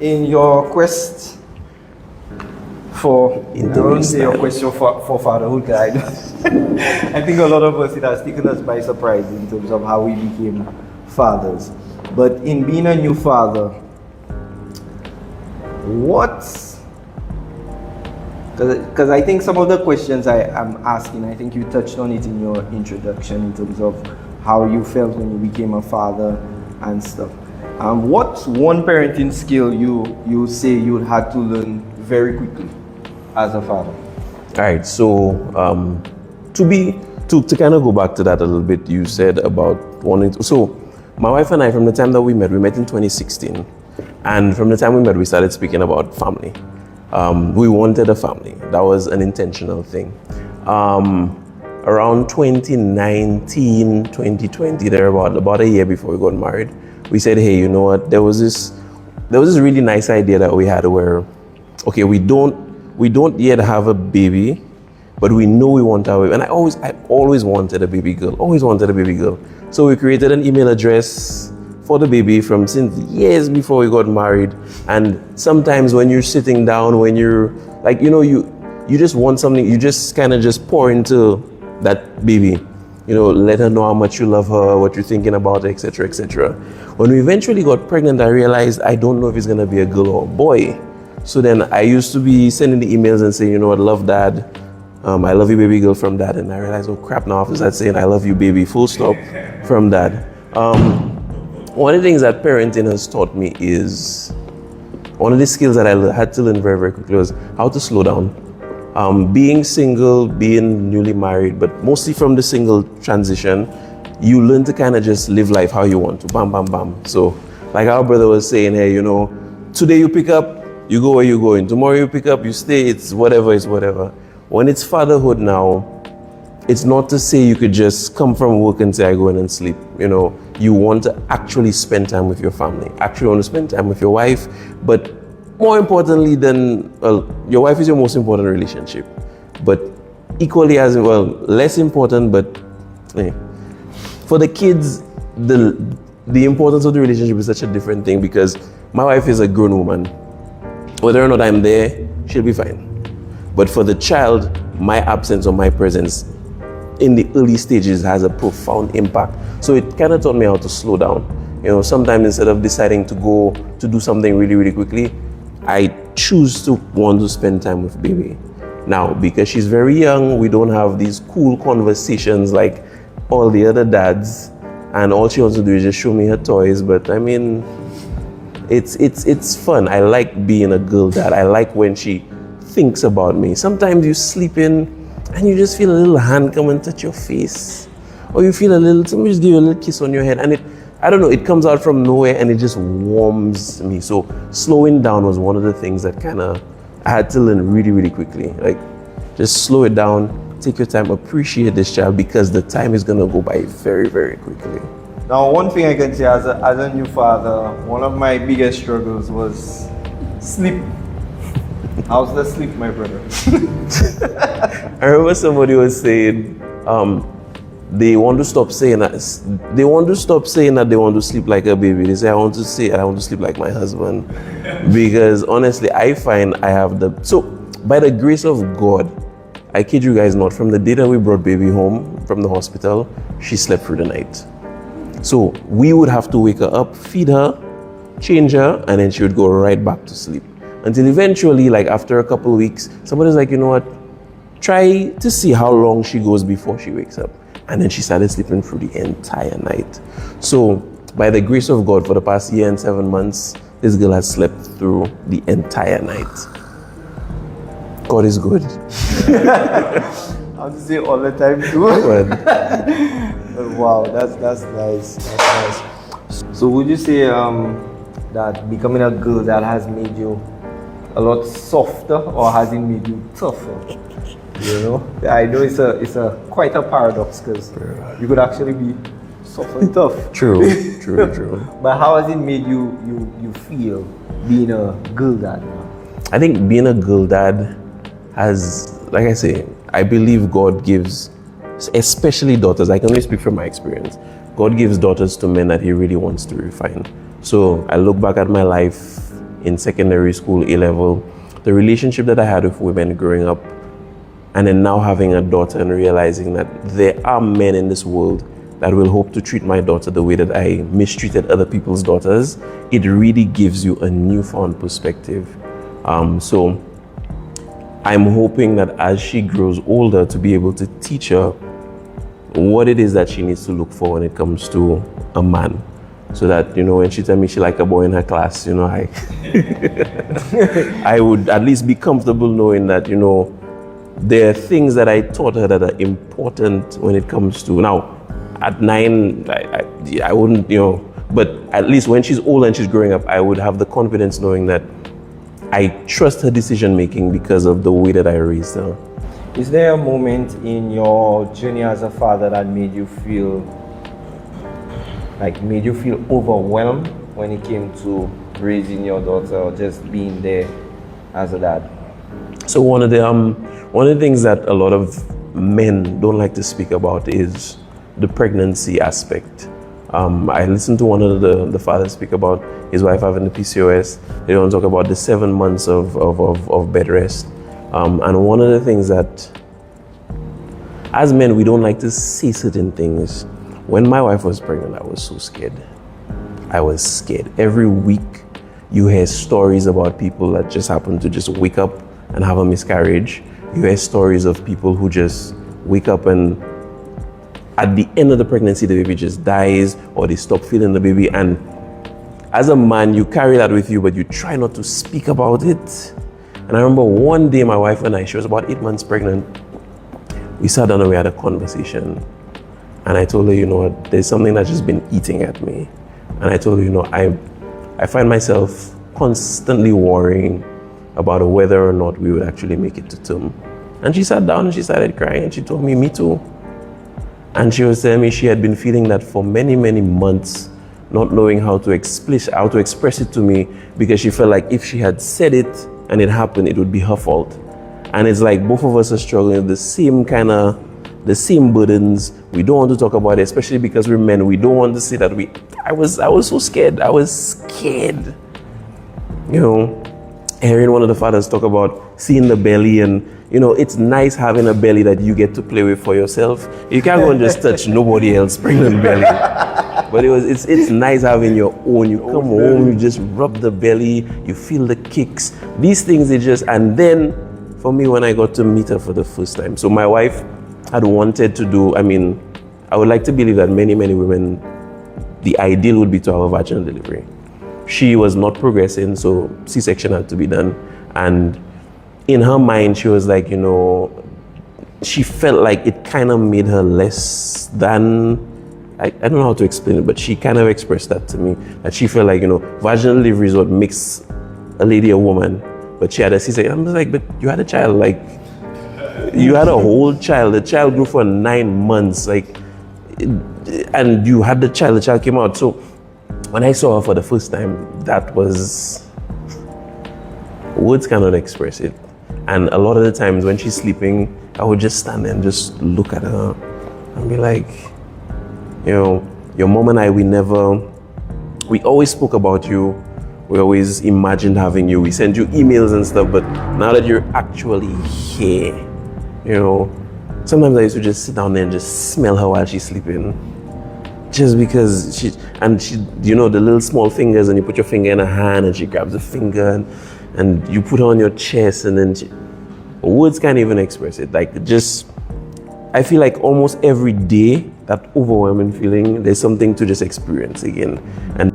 in your quest for, I don't say your question for fatherhood, guys. I think a lot of us, it has taken us by surprise in terms of how we became fathers. But in being a new father, because I think some of the questions I am asking, I think you touched on it in your introduction in terms of how you felt when you became a father and stuff. What's one parenting skill you say you had to learn very quickly as a father? All right, so to kind of go back to that a little bit, you said about wanting to, so my wife and I, from the time that we met in 2016, and from the time we met, we started speaking about family. We wanted a family. That was an intentional thing. Around 2019, 2020, about a year before we got married, we said, hey, you know what? There was this really nice idea that we had where, okay, we don't yet have a baby, but we know we want our baby. And I always wanted a baby girl. Always wanted a baby girl. So we created an email address for the baby from since years before we got married. And sometimes when you're sitting down, when you're like, you just want something, you just kind of just pour into that baby, let her know how much you love her, what you're thinking about her, etc., etc. When we eventually got pregnant, I realized I don't know if it's gonna be a girl or a boy. So then I used to be sending the emails and saying, I love dad, I love you baby girl from dad. And I realized, oh crap, now after that saying I love you baby full stop from dad. One of the things that parenting has taught me is, one of the skills that I had to learn very, very quickly was how to slow down. Being single, being newly married, but mostly from the single transition, you learn to kind of just live life how you want to, bam, bam, bam. So like our brother was saying, hey, today you pick up, you go where you're going. Tomorrow you pick up, you stay, it's whatever. When it's fatherhood now, it's not to say you could just come from work and say, I go in and sleep. You want to actually spend time with your family, actually want to spend time with your wife, but more importantly than, your wife is your most important relationship, but equally as, less important, but for the kids, the importance of the relationship is such a different thing, because my wife is a grown woman. Whether or not I'm there, she'll be fine. But for the child, my absence or my presence in the early stages has a profound impact. So it kind of taught me how to slow down. Sometimes instead of deciding to go to do something really, really quickly, I choose to want to spend time with baby. Now, because she's very young, we don't have these cool conversations like all the other dads, and all she wants to do is just show me her toys. But I mean, it's fun. I like being a girl dad. I like when she thinks about me. Sometimes you sleep in and you just feel a little hand come and touch your face, or you feel somebody just give you a little kiss on your head, and I don't know, it comes out from nowhere and it just warms me. So slowing down was one of the things that I had to learn really, really quickly. Like, just slow it down, take your time, appreciate this child, because the time is gonna go by very, very quickly. Now, one thing I can say as a new father, one of my biggest struggles was sleep. How's the sleep, my brother? I remember somebody was saying, they want to stop saying that they want to sleep like a baby. They say, I want to sleep like my husband. Because honestly, I find so by the grace of God, I kid you guys not, from the day that we brought baby home from the hospital, she slept through the night. So we would have to wake her up, feed her, change her, and then she would go right back to sleep. Until eventually, like after a couple of weeks, somebody's like, you know what, try to see how long she goes before she wakes up. And then she started sleeping through the entire night. So by the grace of God, for the past year and 7 months, this girl has slept through the entire night. God is good. I have to say all the time too. Wow, that's nice. That's nice. So would you say that becoming a girl that has made you a lot softer, or has it made you tougher? I know it's quite a paradox, because you could actually be soft and tough. True. But how has it made you feel being a girl dad? I think being a girl dad has, like I say, I believe God gives, especially daughters, I can only speak from my experience, God gives daughters to men that He really wants to refine. So I look back at my life in secondary school, A-level, the relationship that I had with women growing up, and then now having a daughter and realizing that there are men in this world that will hope to treat my daughter the way that I mistreated other people's daughters, it really gives you a newfound perspective. So I'm hoping that as she grows older, to be able to teach her what it is that she needs to look for when it comes to a man. So that, you know, when she tell me she like a boy in her class, you know, I would at least be comfortable knowing that, you know, there are things that I taught her that are important when it comes to, now, at 9, I wouldn't, you know, but at least when she's older and she's growing up, I would have the confidence knowing that I trust her decision making because of the way that I raised her. Is there a moment in your journey as a father that made you feel overwhelmed when it came to raising your daughter or just being there as a dad? So one of the things that a lot of men don't like to speak about is the pregnancy aspect. I listened to one of the fathers speak about his wife having the PCOS. They don't talk about the 7 months of bed rest. And one of the things that, as men, we don't like to say certain things. When my wife was pregnant, I was so scared. I was scared. Every week, you hear stories about people that just happen to just wake up and have a miscarriage. You hear stories of people who just wake up and at the end of the pregnancy, the baby just dies or they stop feeding the baby. And as a man, you carry that with you, but you try not to speak about it. And I remember one day my wife and I, she was about 8 months pregnant. We sat down and we had a conversation. And I told her, you know what, there's something that's just been eating at me. And I told her, you know, I find myself constantly worrying about whether or not we would actually make it to term. And she sat down and she started crying and she told me too. And she was telling me she had been feeling that for many, many months, not knowing how to express it to me, because she felt like if she had said it and it happened, it would be her fault. And it's like both of us are struggling with the same burdens. We don't want to talk about it, especially because we're men. We don't want to say that I was so scared. I was scared. You know, hearing one of the fathers talk about seeing the belly, and you know, it's nice having a belly that you get to play with for yourself. You can't go and just touch nobody else's pregnant belly. But it's nice having your own. You come home, you just rub the belly, you feel the kicks. These things, and then for me, when I got to meet her for the first time, so my wife had wanted to do, I would like to believe that many, many women, the ideal would be to have a vaginal delivery. She was not progressing, so C-section had to be done. And in her mind, she was like, you know, she felt like it kind of made her less than, I don't know how to explain it, but she kind of expressed that to me, that she felt like, you know, vaginal delivery is what makes a lady a woman, but she had a C-section. I'm just like, but you had a child, like, you had a whole child. The child grew for 9 months, like, and you had the child came out. So when I saw her for the first time, that was, words cannot express it. And a lot of the times when she's sleeping, I would just stand there and just look at her and be like, you know, your mom and I, we always spoke about you. We always imagined having you. We send you emails and stuff, but now that you're actually here, you know, sometimes I used to just sit down there and just smell her while she's sleeping. Just because she, you know, the little small fingers, and you put your finger in her hand and she grabs the finger and you put her on your chest, and then words can't even express it. Like, just, I feel like almost every day, that overwhelming feeling, there's something to just experience again. And